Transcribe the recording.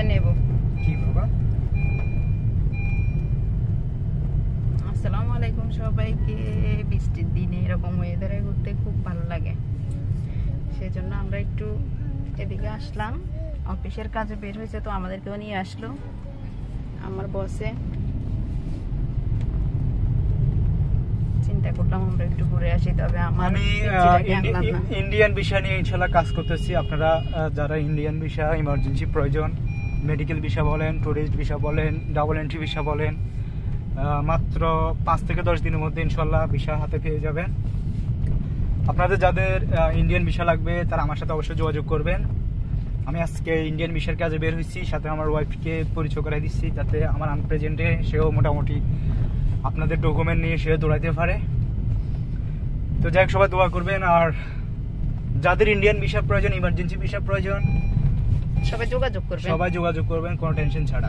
Visa নেব। কি বাবা? আসসালামু আলাইকুম সবাইকে। বৃষ্টির দিনে এরকম ওয়েদারে ঘুরতে খুব ভালো লাগে, সেজন্য আমরা একটু এদিকে আসলাম। অফিসের কাজে বের হয়েছে, তো আমাদেরকেও নিয়ে আসলো আমার বসে। চিন্তা করলাম আমরা একটু ঘুরে আসি। তবে আমি ইন্ডিয়ান ভিসা নিয়ে ইনশাল্লাহ কাজ করতেছি। আপনারা যারা ইন্ডিয়ান ভিসা ইমার্জেন্সি প্রয়োজন, মেডিকেল ভিসা বলেন, ট্যুরিস্ট ভিসা বলেন, ডাবল এন্ট্রি ভিসা বলেন, মাত্র 5 থেকে 10 দিনের মধ্যে ইনশাল্লাহ ভিসা হাতে পেয়ে যাবেন। আপনাদের যাদের ইন্ডিয়ান ভিসা লাগবে তারা আমার সাথে অবশ্যই যোগাযোগ করবেন। আমি আজকে ইন্ডিয়ান ভিসার কাজে বের হয়েছি, সাথে আমার ওয়াইফকে পরিচয় করে দিচ্ছি, যাতে আমার আনপ্রেজেন্টে সেও মোটামুটি আপনাদের ডকুমেন্ট নিয়ে সে দৌড়াইতে পারে। তো যাই হোক, সবাই দোয়া করবেন। আর যাদের ইন্ডিয়ান ভিসা প্রয়োজন, ইমার্জেন্সি ভিসা প্রয়োজন, সবাই যোগাযোগ করবেন, কোনো টেনশন ছাড়া।